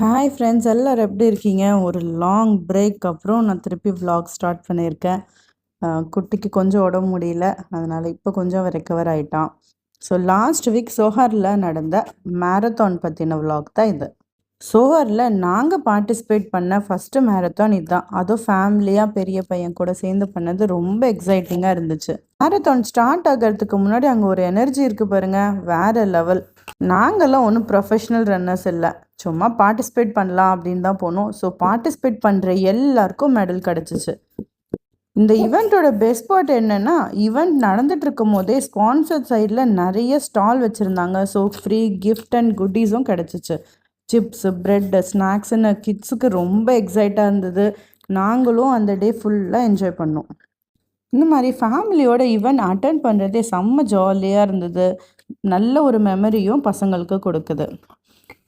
Hi friends, எல்லாரும் எப்படி இருக்கீங்க? ஒரு லாங் பிரேக் அப்புறம் நான் திருப்பி vlog ஸ்டார்ட் பண்ணியிருக்கேன். குட்டிக்கு கொஞ்சம் உடம்பு முடியல, அதனால இப்போ கொஞ்சம் ரெக்கவர் ஆயிட்டான். ஸோ லாஸ்ட் வீக் சோஹாரில் நடந்த மேரத்தான் பற்றின vlog தான் இது. சோஹாரில் நாங்கள் பார்ட்டிசிபேட் பண்ண ஃபஸ்ட்டு மேரத்தான் இதுதான். அதுவும் ஃபேமிலியாக பெரிய பையன் கூட சேர்ந்து பண்ணது ரொம்ப எக்ஸைட்டிங்காக இருந்துச்சு. மேரத்தான் ஸ்டார்ட் ஆகிறதுக்கு முன்னாடி அங்கே ஒரு எனர்ஜி இருக்குது பாருங்க, வேற லெவல். நாங்கள்லாம் ஒன்றும் ப்ரொஃபஷ்னல் ரன்னர்ஸ் இல்லை, சும்மா பார்ட்டிசிபேட் பண்ணலாம் அப்படின்னு தான் போனோம். ஸோ பார்ட்டிசிபேட் பண்ணுற எல்லாருக்கும் மெடல் கிடச்சிச்சு. இந்த ஈவெண்ட்டோட பெஸ்ட் பார்ட் என்னென்னா, ஈவெண்ட் நடந்துட்டு இருக்கும் போதே ஸ்பான்சர் சைடில் நிறைய ஸ்டால் வச்சுருந்தாங்க. ஸோ ஃப்ரீ கிஃப்ட் அண்ட் குட்டீஸும் கிடச்சிச்சு. சிப்ஸு, ப்ரெட்டு, ஸ்நாக்ஸுன்னு கிட்ஸுக்கு ரொம்ப எக்ஸைட்டாக இருந்தது. நாங்களும் அந்த டே ஃபுல்லாக என்ஜாய் பண்ணோம். இந்த மாதிரி ஃபேமிலியோட ஈவெண்ட் அட்டன் பண்ணுறதே செம்ம ஜாலியாக இருந்தது. நல்ல ஒரு மெமரியும் பசங்களுக்கு கொடுக்குது.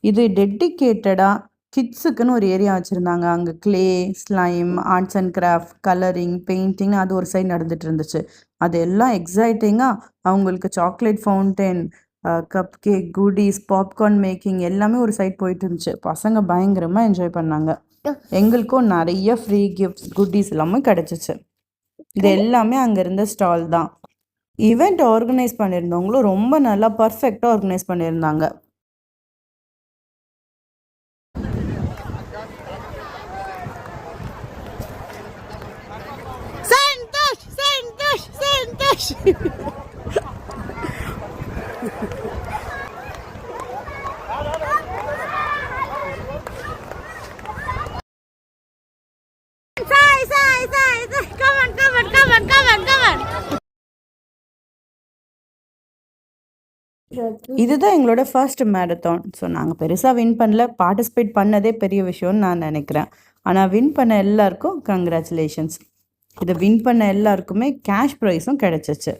இது டெடிக்கேட்டடாக கிட்ஸுக்குன்னு ஒரு ஏரியா வச்சுருந்தாங்க. அங்கே clay, slime, arts and craft, colouring, painting அது ஒரு சைடு நடந்துட்டு இருந்துச்சு. அது எல்லாம் எக்ஸைட்டிங்காக அவங்களுக்கு chocolate fountain, cup cake, goodies, popcorn making எல்லாமே ஒரு சைட் போயிட்டு இருந்துச்சு. பசங்க பயங்கரமாக என்ஜாய் பண்ணாங்க. எங்களுக்கும் நிறைய ஃப்ரீ கிஃப்ட்ஸ், குட்டீஸ் எல்லாமே கிடச்சிச்சு. இது எல்லாமே அங்கே இருந்த ஸ்டால் தான். ஈவெண்ட் ஆர்கனைஸ் பண்ணியிருந்தவங்களும் ரொம்ப நல்லா பர்ஃபெக்டாக ஆர்கனைஸ் பண்ணியிருந்தாங்க. இதுதான் எங்களோட ஃபர்ஸ்ட் மேரத்தான். ஸோ நாங்கள் பெருசாக வின் பண்ணல, பார்ட்டிசிபேட் பண்ணதே பெரிய விஷயம்னு நான் நினைக்கிறேன். ஆனால் வின் பண்ண எல்லாருக்கும் கங்க்ராச்சுலேஷன்ஸ். இதை வின் பண்ண எல்லாருக்குமே கேஷ் ப்ரைஸும் கிடச்சிச்சு.